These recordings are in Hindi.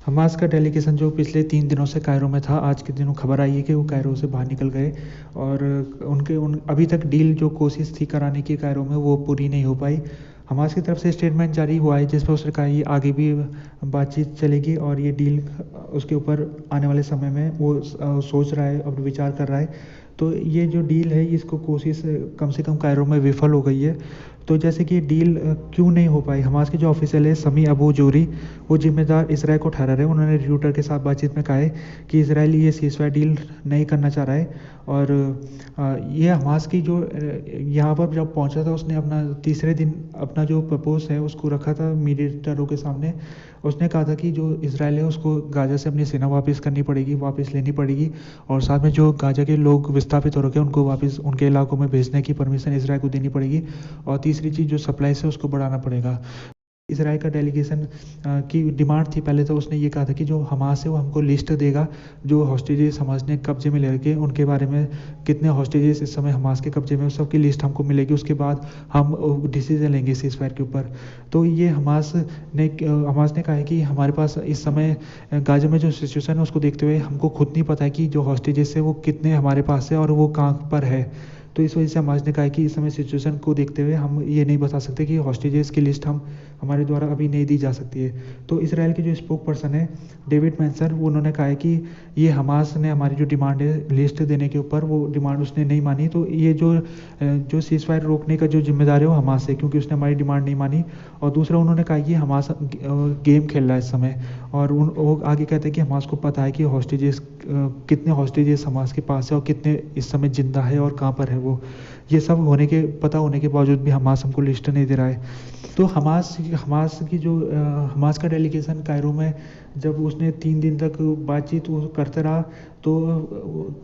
हमास का डेलीगेशन जो पिछले 3 दिनों से कायरो में था, आज के दिनों खबर आई है कि वो कायरो से बाहर निकल गए। और उन अभी तक डील जो कोशिश थी कराने की कायरो में, वो पूरी नहीं हो पाई। हमास की तरफ से स्टेटमेंट जारी हुआ है जिस पर उसने कहा ये आगे भी बातचीत चलेगी और ये डील उसके ऊपर आने वाले समय में वो सोच रहा है, अब विचार कर रहा है। तो ये जो डील है इसको कोशिश कम से कम कायरो में विफल हो गई है। तो जैसे कि डील क्यों नहीं हो पाई, हमास के जो ऑफिशियल है समी अबू जोरी, वो जिम्मेदार इसराइल को ठहरा रहे। उन्होंने रियूटर के साथ बातचीत में कहा है कि इसराइल ये सीज़फायर डील नहीं करना चाह रहा है। और ये हमास की जो यहाँ पर जब पहुँचा था, उसने अपना तीसरे दिन अपना जो प्रपोज है उसको रखा था मीडिएटरों के सामने। उसने कहा था कि जो इसराइल है उसको गाजा से अपनी सेना वापस करनी पड़ेगी, वापस लेनी पड़ेगी। और साथ में जो गाजा के लोग विस्थापित हो रखे हैं उनको वापस उनके इलाकों में भेजने की परमिशन इसराइल को देनी पड़ेगी। और तीसरी चीज़ जो सप्लाईज है उसको बढ़ाना पड़ेगा। इसराइल का डेलीगेशन की डिमांड थी। पहले तो उसने ये कहा था कि जो हमास है वो हमको लिस्ट देगा, जो हॉस्टेजेस हमास ने कब्जे में ले रखे उनके बारे में, कितने हॉस्टेजेस इस समय हमास के कब्जे में, उस सब की लिस्ट हमको मिलेगी। उसके बाद हम डिसीजन लेंगे सीज़ फायर के ऊपर। तो ये हमास ने कहा है कि हमारे पास इस समय गाजा में जो सिचुएशन है उसको देखते हुए हमको खुद नहीं पता है कि जो हॉस्टेजेस है वो कितने हमारे पास है और वो कहाँ पर है। तो इस वजह से हमास ने कहा है कि इस समय सिचुएशन को देखते हुए हम ये नहीं बता सकते कि हॉस्टेजेस की लिस्ट हमारे द्वारा अभी नहीं दी जा सकती है। तो इसराइल के जो स्पोक पर्सन है डेविड मैंसर, उन्होंने कहा है कि ये हमास ने हमारी जो डिमांड है लिस्ट देने के ऊपर, वो डिमांड उसने नहीं मानी। तो ये जो सीज़ फायर रोकने का जो जिम्मेदार है वो हमास है, क्योंकि उसने हमारी डिमांड नहीं मानी। और दूसरा उन्होंने कहा कि हमास गेम खेल रहा है इस समय। और वो आगे कहते हैं कि हमास को पता है कि हॉस्टेजेस कितने हॉस्टेजेस हमास के पास है और कितने इस समय जिंदा है और कहाँ पर है वो। ये सब पता होने के बावजूद भी हमास हमको लिस्ट नहीं दे रहा है। तो हमास का डेलीगेशन कायरो में जब उसने 3 दिन तक बातचीत वो करता रहा, तो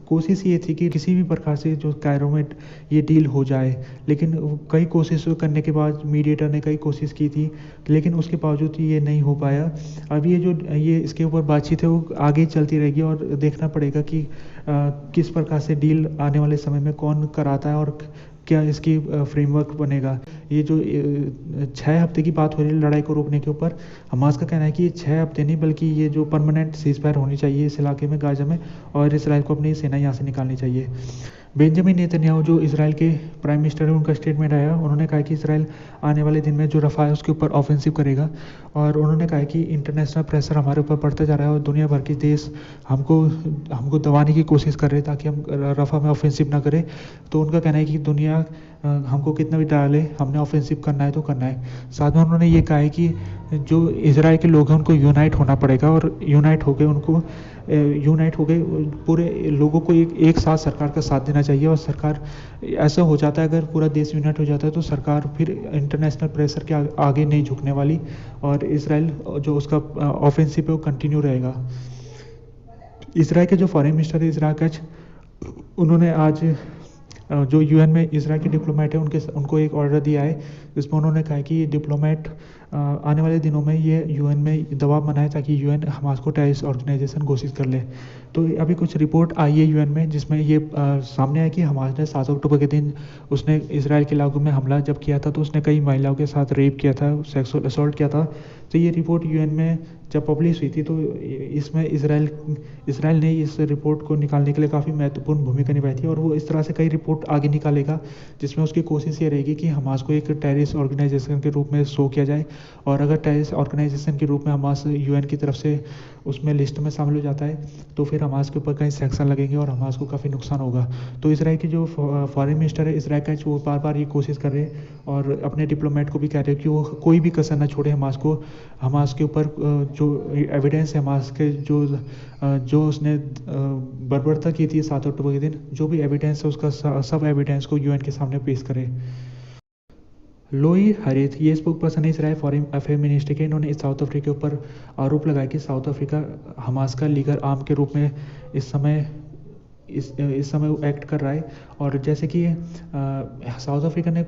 कोशिश ये थी कि किसी भी प्रकार से जो कायरो में ये डील हो जाए। लेकिन कई कोशिश करने के बाद मीडिएटर ने कई कोशिश की थी, लेकिन उसके बावजूद ये नहीं हो पाया। अब ये इसके ऊपर बातचीत है वो आगे चलती रहेगी और देखना पड़ेगा कि किस प्रकार से डील आने वाले समय में कौन कराता है और क्या इसकी फ्रेमवर्क बनेगा। ये जो 6 हफ्ते की बात हो रही है लड़ाई को रोकने के ऊपर, हमास का कहना है कि ये 6 हफ्ते नहीं बल्कि ये जो परमानेंट सीज़ फायर होनी चाहिए इस इलाके में गाजा में, और इसराइल को अपनी सेना यहाँ से निकालनी चाहिए। बेंजामिन नेतन्याहू जो इसराइल के प्राइम मिनिस्टर हैं, उनका स्टेटमेंट आया। उन्होंने कहा कि इसराइल आने वाले दिन में जो रफ़ा है उसके ऊपर ऑफेंसिव करेगा। और उन्होंने कहा कि इंटरनेशनल प्रेशर हमारे ऊपर बढ़ता जा रहा है और दुनिया भर के देश हमको दबाने की कोशिश कर रहे हैं ताकि हम रफ़ा में ऑफेंसिव ना करें। तो उनका कहना है कि दुनिया हमको कितना भी डाले, हमने ऑफेंसिव करना है तो करना है। साथ में उन्होंने ये कहा है कि जो इसराइल के लोग हैं उनको यूनाइट होना पड़ेगा और यूनाइट होके पूरे लोगों को एक साथ सरकार का साथ देना चाहिए। और सरकार ऐसा हो जाता है, अगर पूरा देश यूनाइट हो जाता है तो सरकार फिर इंटरनेशनल प्रेशर के आगे नहीं झुकने वाली और इसराइल जो उसका ऑफेंसिव है वो कंटिन्यू रहेगा। इसराइल के जो फॉरेन मिनिस्टर है इसराइल कैच, उन्होंने आज जो यूएन में इसराइल के डिप्लोमेट है उनको एक ऑर्डर दिया है, जिसमें उन्होंने कहा है कि ये डिप्लोमेट आने वाले दिनों में ये यूएन में दबाव बनाए ताकि यूएन हमास को टेररिस्ट ऑर्गेनाइजेशन घोषित कर ले। तो अभी कुछ रिपोर्ट आई है यूएन में जिसमें ये सामने आया कि हमास ने 7 अक्टूबर के दिन उसने इसराइल के इलाकों में हमला जब किया था तो उसने कई महिलाओं के साथ रेप किया था, सेक्सुअल असॉल्ट किया था। तो ये रिपोर्ट यूएन में जब पब्लिश हुई थी तो इसमें इसराइल ने इस रिपोर्ट को निकालने के लिए काफ़ी महत्वपूर्ण भूमिका निभाई थी। और वो इस तरह से कई रिपोर्ट आगे निकालेगा जिसमें उसकी कोशिश ये रहेगी कि हमास को एक टेररिस्ट ऑर्गेनाइजेशन के रूप में शो किया जाए। और अगर टेररिस्ट ऑर्गेनाइजेशन के रूप में हमास यूएन की तरफ से उसमें लिस्ट में शामिल हो जाता है तो फिर हमास के ऊपर कई सैंक्शन लगेंगे और हमास को काफ़ी नुकसान होगा। तो इसराइल की जो फॉरेन मिनिस्टर है इसराइल का, वो बार बार ये कोशिश कर रहे हैं और अपने डिप्लोमेट को भी कह रहे हैं कि वो कोई भी कसर ना छोड़े हमास के ऊपर जो एविडेंस है हमास के जो उसने बर्बरता की थी 7 अक्टूबर के दिन, जो भी एविडेंस है उसका सब एविडेंस को यूएन के सामने पेश करे। लोई हरीथ ये स्पोक पर्सन है इसराइल फॉरेन अफेयर मिनिस्ट्री के। इन्होंने साउथ अफ्रीका के ऊपर आरोप लगाया कि साउथ अफ्रीका हमास का लीगल आर्म के रूप में इस समय इस समय वो एक्ट कर रहा है। और जैसे कि साउथ अफ्रीका ने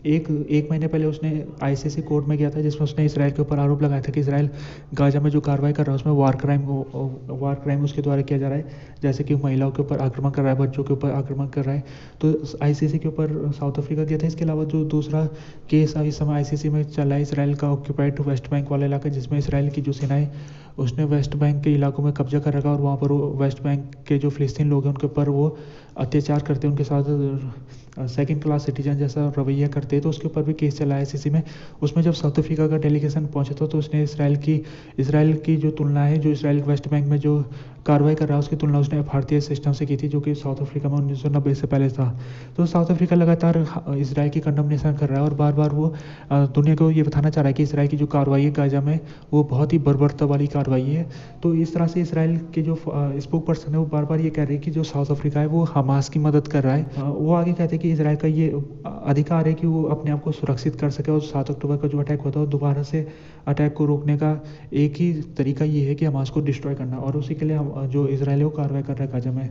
एक महीने पहले उसने आईसीसी कोर्ट में गया था, जिसमें उसने इसराइल के ऊपर आरोप लगाया था कि इसराइल गाजा में जो कार्रवाई कर रहा है उसमें वार क्राइम उसके द्वारा किया जा रहा है, जैसे कि महिलाओं के ऊपर आक्रमण कर रहा है, बच्चों के ऊपर आक्रमण कर रहा है। तो आईसीसी के ऊपर साउथ अफ्रीका गया था। इसके अलावा जो दूसरा केस इस समय आईसीसी में चल रहा है, इसराइल का ऑक्यूपाइड वेस्ट बैंक वाला इलाका, जिसमें इसराइल की जो सेना है उसने वेस्ट बैंक के इलाकों में कब्जा कर रखा, और वहाँ पर वो वेस्ट बैंक के जो फ़िलिस्तीन लोग हैं उनके ऊपर वो अत्याचार करते हैं, उनके साथ सेकंड क्लास सिटीजन जैसा रवैया करते हैं। तो उसके ऊपर भी केस चला है आईसीसी में। उसमें जब साउथ अफ्रीका का डेलीगेशन पहुंचा था तो उसने इसराइल की जो तुलना है, जो इसराइल वेस्ट बैंक में जो कार्रवाई कर रहा है उसकी तुलना उसने भारतीय सिस्टम से की थी, जो कि साउथ अफ्रीका में 1990 से पहले था। तो साउथ अफ्रीका लगातार इसराइल की कंडमनेशन कर रहा है, और बार बार वो दुनिया को ये बताना चाह रहा है कि इसराइल की जो कार्रवाई है गाजा में वो बहुत ही बर्बरता वाली कार्रवाई है। तो इस तरह से इसराइल के जो स्पोक पर्सन है वो बार बार ये कह रहे हैं कि जो साउथ अफ्रीका है वो हमास की मदद कर रहा है। वो आगे कहते हैं कि इसराइल का ये अधिकार है कि वो अपने आप को सुरक्षित कर सके, और 7 अक्टूबर का जो अटैक होता है दोबारा से अटैक को रोकने का एक ही तरीका ये है कि हमास को डिस्ट्रॉय करना, और उसी के लिए हम जो इसराइल है वो कार्रवाई कर रहा है गाजा में।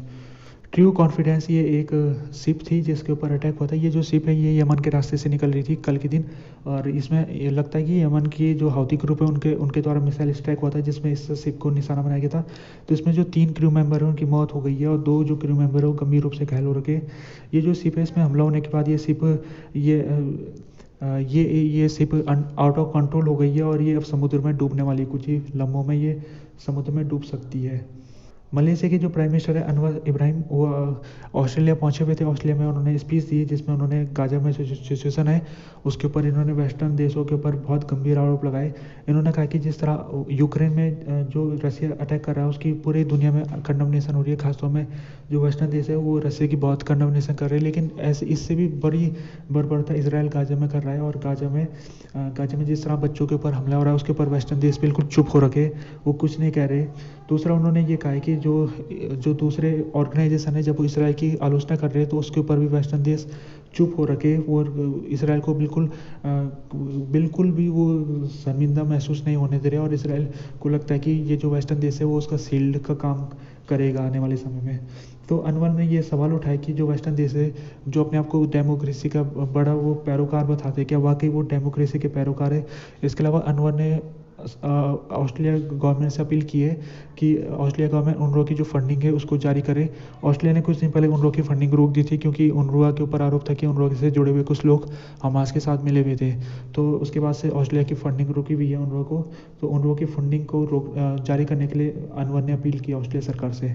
ट्रू कॉन्फिडेंस ये एक शिप थी जिसके ऊपर अटैक हुआ था। ये जो शिप है ये यमन के रास्ते से निकल रही थी कल के दिन, और इसमें ये लगता है कि यमन की जो हौती ग्रुप है उनके द्वारा मिसाइल स्ट्राइक हुआ था, जिसमें इस शिप को निशाना बनाया गया था। तो इसमें जो 3 क्रू मेंबर हैं उनकी मौत हो गई है, और 2 जो क्रू मेंबर है वो गंभीर रूप से घायल हो रखे। ये जो शिप है इसमें हमला होने के बाद ये शिप ये शिप आउट ऑफ कंट्रोल हो गई है, और ये अब समुद्र में डूबने वाली, कुछ ही लम्हों में ये समुद्र में डूब सकती है। मलेशिया के जो प्राइम मिनिस्टर है अनवर इब्राहिम, वो ऑस्ट्रेलिया पहुंचे हुए थे। ऑस्ट्रेलिया में उन्होंने स्पीच दी जिसमें उन्होंने गाजा में सिचुएशन है उसके ऊपर इन्होंने वेस्टर्न देशों के ऊपर बहुत गंभीर आरोप लगाए। इन्होंने कहा कि जिस तरह यूक्रेन में जो रसिया अटैक कर रहा है उसकी पूरी दुनिया में कंडमनेशन हो रही है, खासतौर में जो वेस्टर्न देश है वो रसिया की बहुत कंडमनेशन कर रहे हैं, लेकिन ऐसे इससे भी बड़ी बर्बरता इसराइल गाजा में कर रहा है। और गाजा में जिस तरह बच्चों के ऊपर हमला हो रहा है उसके ऊपर वेस्टर्न देश बिल्कुल चुप हो रखे, वो कुछ नहीं कह रहे। दूसरा उन्होंने ये कहा है कि जो दूसरे ऑर्गेनाइजेशन है जब वो इसराइल की आलोचना कर रहे हैं तो उसके ऊपर भी वेस्टर्न देश चुप हो रखे, और इसराइल को बिल्कुल भी वो शर्मिंदा महसूस नहीं होने दे रहे, और इसराइल को लगता है कि ये जो वेस्टर्न देश है वो उसका शील्ड का काम करेगा आने वाले समय में। तो अनवर ने ये सवाल उठाया कि जो वेस्टर्न देश है जो अपने आप को डेमोक्रेसी का बड़ा वो पैरोकार बताते हैं, क्या वाकई वो डेमोक्रेसी के पैरोकार है। इसके अलावा अनवर ने ऑस्ट्रेलिया गवर्नमेंट से अपील की है कि ऑस्ट्रेलिया गवर्नमेंट UNRWA की जो फंडिंग है उसको जारी करे। ऑस्ट्रेलिया ने कुछ दिन पहले UNRWA की फंडिंग रोक दी थी, क्योंकि UNRWA के ऊपर आरोप था कि UNRWA से जुड़े हुए कुछ लोग हमास के साथ मिले हुए थे। तो उसके बाद से ऑस्ट्रेलिया की फंडिंग रोकी हुई है UNRWA को। तो UNRWA की फंडिंग को जारी करने के लिए अनवर ने अपील की ऑस्ट्रेलिया सरकार से।